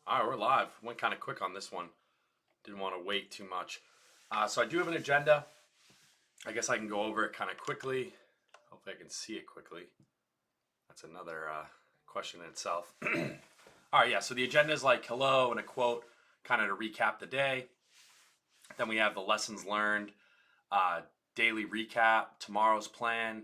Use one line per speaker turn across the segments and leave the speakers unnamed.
All right, we're live. Went kind of quick on this one. Didn't want to wait too much. So I do have an agenda. I guess I can go over it kind of quickly. Hopefully I can see it quickly. That's another question in itself. All right, yeah, so the agenda is like hello and a quote, kind of to recap the day. Then we have the lessons learned, daily recap, tomorrow's plan,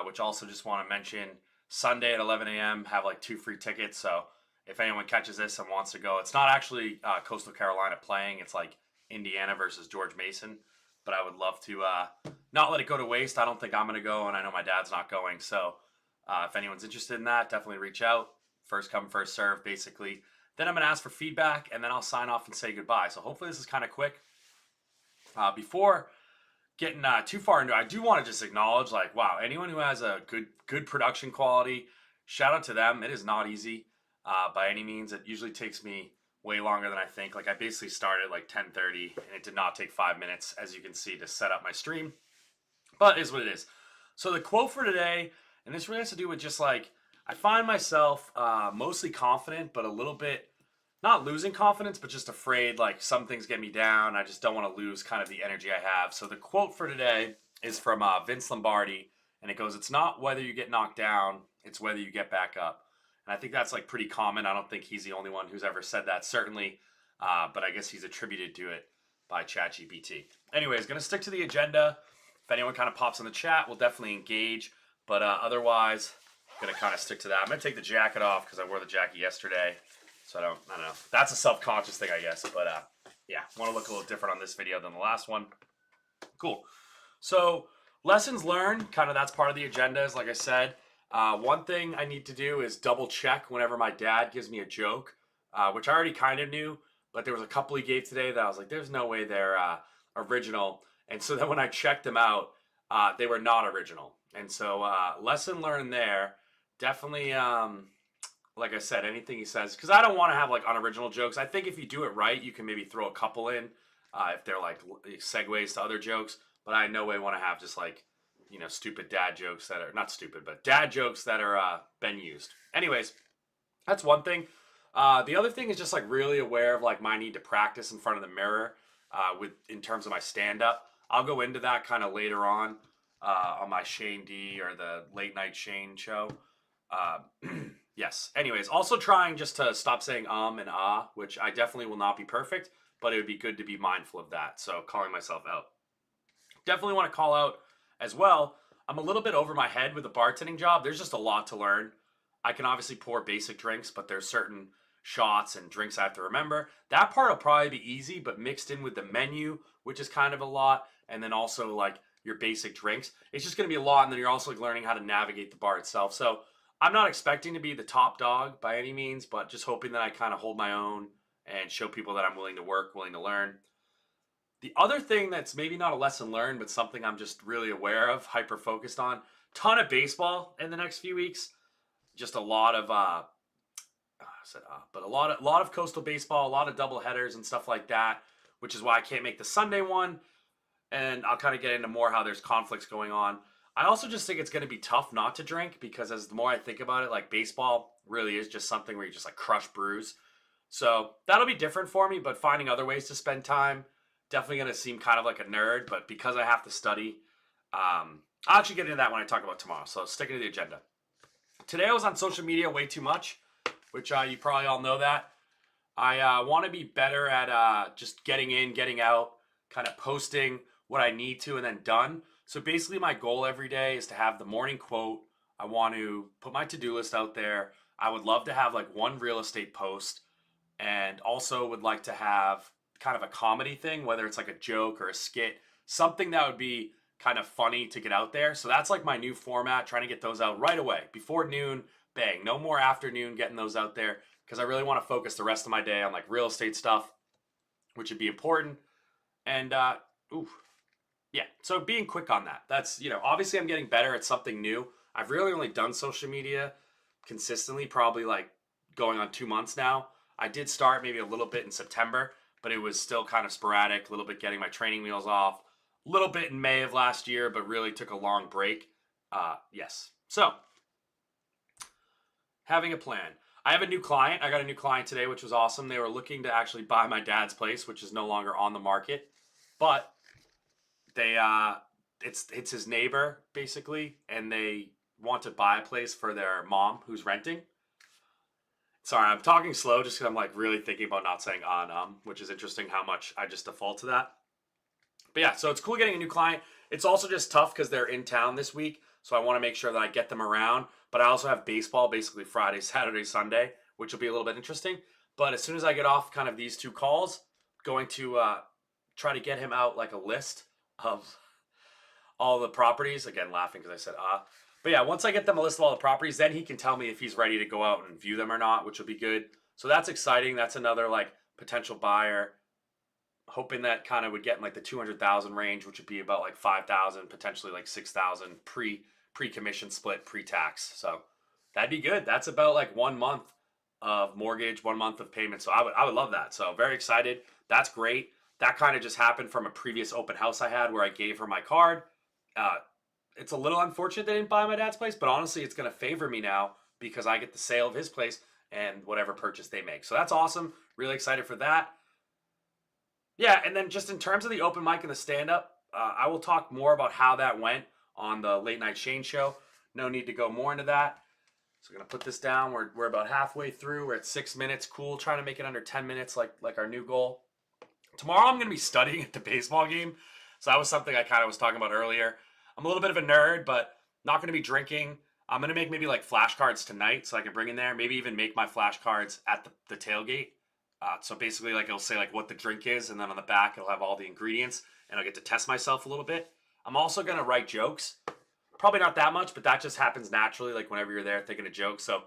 which also just want to mention Sunday at 11 a.m. have like 2 free tickets. So if anyone catches this and wants to go, it's not actually Coastal Carolina playing. It's like Indiana versus George Mason. But I would love to not let it go to waste. I don't think I'm going to go, and I know my dad's not going. So if anyone's interested in that, definitely reach out. First come, first serve, basically. Then I'm going to ask for feedback, and then I'll sign off and say goodbye. So hopefully this is kind of quick. Before getting too far into it, I do want to just acknowledge, like, wow, anyone who has a good production quality, shout out to them. It is not easy by any means. It usually takes me way longer than I think. Like, I basically started like 10:30, and it did not take 5 minutes, as you can see, to set up my stream. But it is what it is. So the quote for today, and this really has to do with just like, I find myself mostly confident, but a little bit not losing confidence, but just afraid, like some things get me down. I just don't want to lose kind of the energy I have. So the quote for today is from Vince Lombardi, and it goes, "It's not whether you get knocked down, it's whether you get back up." And I think that's like pretty common. I don't think he's the only one who's ever said that, certainly, but I guess he's attributed to it by ChatGPT. Anyways, going to stick to the agenda. If anyone kind of pops in the chat, we'll definitely engage, but otherwise, going to kind of stick to that. I'm going to take the jacket off because I wore the jacket yesterday. So I don't know. That's a self-conscious thing, I guess. But yeah, want to look a little different on this video than the last one. Cool. So lessons learned, kind of that's part of the agenda, is like I said. One thing I need to do is double check whenever my dad gives me a joke, which I already kind of knew. But there was a couple he gave today that I was like, there's no way they're original. And so then when I checked them out, they were not original. And so lesson learned there. Definitely... like I said, anything he says, because I don't want to have like unoriginal jokes. I think if you do it right, you can maybe throw a couple in if they're like segues to other jokes. But I in no way want to have just like, you know, stupid dad jokes that are not stupid, but dad jokes that are been used. Anyways, that's one thing. The other thing is just like really aware of like my need to practice in front of the mirror in terms of my stand up. I'll go into that kind of later on my Shane D or the late night Shane show. Yes. Anyways, also trying just to stop saying and which I definitely will not be perfect, but it would be good to be mindful of that. So calling myself out. Definitely want to call out as well. I'm a little bit over my head with the bartending job. There's just a lot to learn. I can obviously pour basic drinks, but there's certain shots and drinks I have to remember. That part will probably be easy, but mixed in with the menu, which is kind of a lot, and then also like your basic drinks, it's just going to be a lot. And then you're also like learning how to navigate the bar itself. So I'm not expecting to be the top dog by any means, but just hoping that I kind of hold my own and show people that I'm willing to work, willing to learn. The other thing that's maybe not a lesson learned, but something I'm just really aware of, hyper focused on, ton of baseball in the next few weeks. Just a lot of, but a lot of coastal baseball, a lot of double headers and stuff like that, which is why I can't make the Sunday one. And I'll kind of get into more how there's conflicts going on. I also just think it's going to be tough not to drink because as the more I think about it, like baseball really is just something where you just like crush brews. So that'll be different for me, but finding other ways to spend time, definitely going to seem kind of like a nerd, but because I have to study, I'll actually get into that when I talk about tomorrow. So sticking to the agenda. Today I was on social media way too much, which you probably all know that. I want to be better at just getting in, getting out, kind of posting what I need to and then done. So basically my goal every day is to have the morning quote. I want to put my to-do list out there. I would love to have like one real estate post and also would like to have kind of a comedy thing, whether it's like a joke or a skit, something that would be kind of funny to get out there. So that's like my new format, trying to get those out right away before noon, bang, no more afternoon getting those out there because I really want to focus the rest of my day on like real estate stuff, which would be important. And, yeah, so being quick on that. That's, you know, obviously I'm getting better at something new. I've really only done social media consistently, probably like going on 2 months now. I did start maybe a little bit in September, but it was still kind of sporadic, a little bit getting my training wheels off, a little bit in May of last year, but really took a long break. Yes. So, having a plan. I have a new client. I got a new client today, which was awesome. They were looking to actually buy my dad's place, which is no longer on the market, but they it's his neighbor basically, and they want to buy a place for their mom who's renting. Sorry, I'm talking slow just because I'm like really thinking about not saying which is interesting how much I just default to that. But yeah, so it's cool getting a new client. It's also just tough because they're in town this week, so I want to make sure that I get them around. But I also have baseball basically Friday, Saturday, Sunday, which will be a little bit interesting. But as soon as I get off kind of these two calls, going to try to get him out like a list of all the properties. Again, laughing because I said But yeah, once I get them a list of all the properties, then he can tell me if he's ready to go out and view them or not, which will be good. So that's exciting. That's another like potential buyer. Hoping that kind of would get in like the 200,000 range, which would be about like 5,000, potentially like 6,000 pre-commission split pre-tax. So that'd be good. That's about like 1 month of mortgage, 1 month of payment. So I would love that. So very excited. That's great. That kind of just happened from a previous open house I had where I gave her my card. It's a little unfortunate they didn't buy my dad's place, but honestly, it's going to favor me now because I get the sale of his place and whatever purchase they make. So that's awesome. Really excited for that. Yeah, and then just in terms of the open mic and the stand-up, I will talk more about how that went on the Late Night Shane show. No need to go more into that. So we're going to put this down. We're about halfway through. We're at 6 minutes. Cool. Trying to make it under 10 minutes like our new goal. Tomorrow I'm going to be studying at the baseball game. So that was something I kind of was talking about earlier. I'm a little bit of a nerd, but not going to be drinking. I'm going to make maybe like flashcards tonight so I can bring in there. Maybe even make my flashcards at the tailgate. So basically, like it'll say like what the drink is, and then on the back it'll have all the ingredients, and I'll get to test myself a little bit. I'm also going to write jokes. Probably not that much, but that just happens naturally, like whenever you're there thinking of jokes. So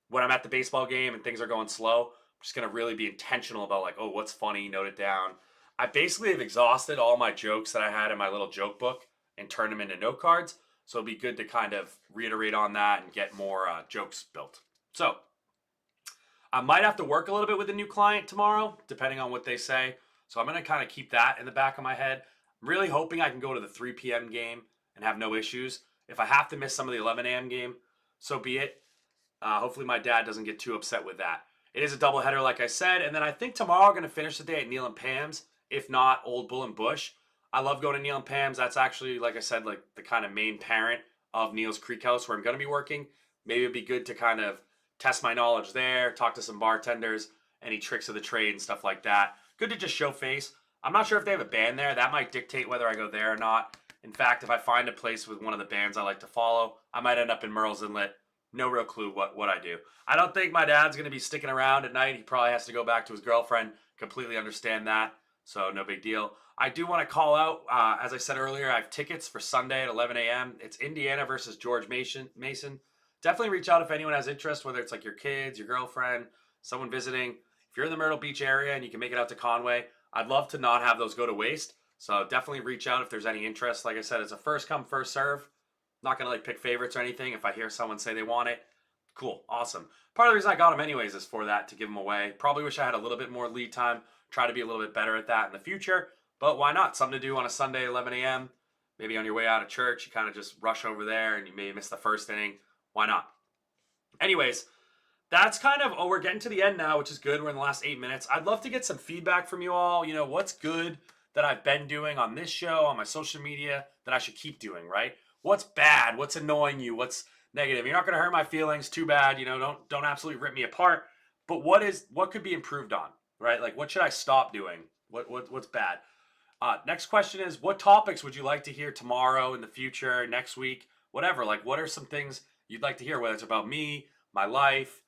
when I'm at the baseball game and things are going slow, I'm just going to really be intentional about like, oh, what's funny, note it down. I basically have exhausted all my jokes that I had in my little joke book and turned them into note cards. So it'll be good to kind of reiterate on that and get more jokes built. So I might have to work a little bit with a new client tomorrow, depending on what they say. So I'm going to kind of keep that in the back of my head. I'm really hoping I can go to the 3 p.m. game and have no issues. If I have to miss some of the 11 a.m. game, so be it. Hopefully my dad doesn't get too upset with that. It is a doubleheader, like I said. And then I think tomorrow I'm going to finish the day at Neil and Pam's, if not Old Bull and Bush. I love going to Neil and Pam's. That's actually, like I said, like the kind of main parent of Neil's Creek House where I'm going to be working. Maybe it'd be good to kind of test my knowledge there, talk to some bartenders, any tricks of the trade and stuff like that. Good to just show face. I'm not sure if they have a band there. That might dictate whether I go there or not. In fact, if I find a place with one of the bands I like to follow, I might end up in Merle's Inlet. No real clue what I do. I don't think my dad's going to be sticking around at night. He probably has to go back to his girlfriend. Completely understand that. So no big deal. I do want to call out, as I said earlier, I have tickets for Sunday at 11 a.m. It's Indiana versus George Mason. Definitely reach out if anyone has interest, whether it's like your kids, your girlfriend, someone visiting. If you're in the Myrtle Beach area and you can make it out to Conway, I'd love to not have those go to waste. So definitely reach out if there's any interest. Like I said, it's a first come, first serve. Not going to like pick favorites or anything. If I hear someone say they want it, cool, awesome. Part of the reason I got them anyways is for that, to give them away. Probably wish I had a little bit more lead time. Try to be a little bit better at that in the future. But why not? Something to do on a Sunday, 11 a.m. Maybe on your way out of church, you kind of just rush over there and you may miss the first inning. Why not? Anyways, that's kind of, we're getting to the end now, which is good. We're in the last 8 minutes. I'd love to get some feedback from you all. You know, what's good that I've been doing on this show, on my social media, that I should keep doing, right? What's bad? What's annoying you? What's negative? You're not going to hurt my feelings. Too bad. You know, don't absolutely rip me apart. But what could be improved on, right? Like, what should I stop doing? What's bad? Next question is, what topics would you like to hear tomorrow, in the future, next week, whatever? Like, what are some things you'd like to hear, whether it's about me, my life,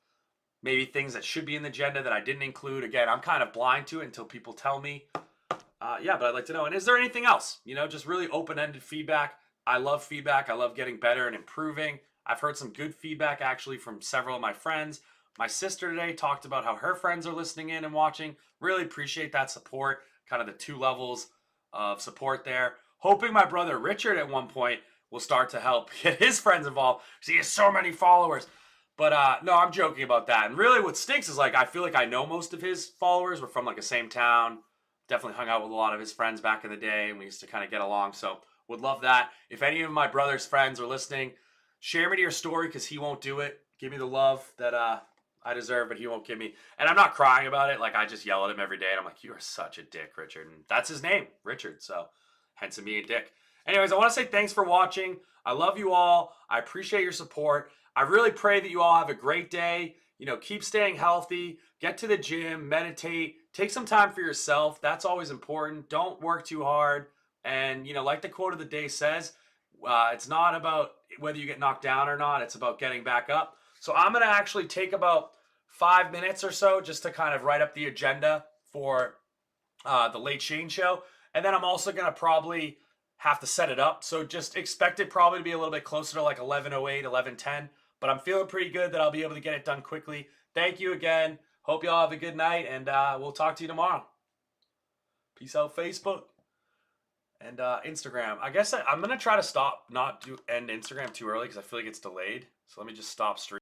maybe things that should be in the agenda that I didn't include. Again, I'm kind of blind to it until people tell me. Yeah, but I'd like to know. And is there anything else? You know, just really open-ended feedback. I love feedback. I love getting better and improving. I've heard some good feedback actually from several of my friends. My sister today talked about how her friends are listening in and watching. Really appreciate that support, kind of the 2 levels of support there. Hoping my brother Richard at one point will start to help get his friends involved because he has so many followers. But no, I'm joking about that. And really what stinks is like I feel like I know most of his followers. We're from like the same town. Definitely hung out with a lot of his friends back in the day and we used to kind of get along. So would love that. If any of my brother's friends are listening, Share me to your story because he won't do it. Give me the love that I deserve, but he won't give me. And I'm not crying about it. Like, I just yell at him every day, and I'm like, you are such a dick, Richard. And that's his name, Richard. So, hence him being a dick. Anyways, I want to say thanks for watching. I love you all. I appreciate your support. I really pray that you all have a great day. You know, keep staying healthy. Get to the gym. Meditate. Take some time for yourself. That's always important. Don't work too hard. And, you know, like the quote of the day says, it's not about whether you get knocked down or not. It's about getting back up. So I'm going to actually take about 5 minutes or so just to kind of write up the agenda for the Late Shane show. And then I'm also going to probably have to set it up. So just expect it probably to be a little bit closer to like 11:08, 11:10. But I'm feeling pretty good that I'll be able to get it done quickly. Thank you again. Hope you all have a good night, and we'll talk to you tomorrow. Peace out, Facebook and Instagram. I guess I'm going to try to end Instagram too early because I feel like it's delayed. So let me just stop streaming.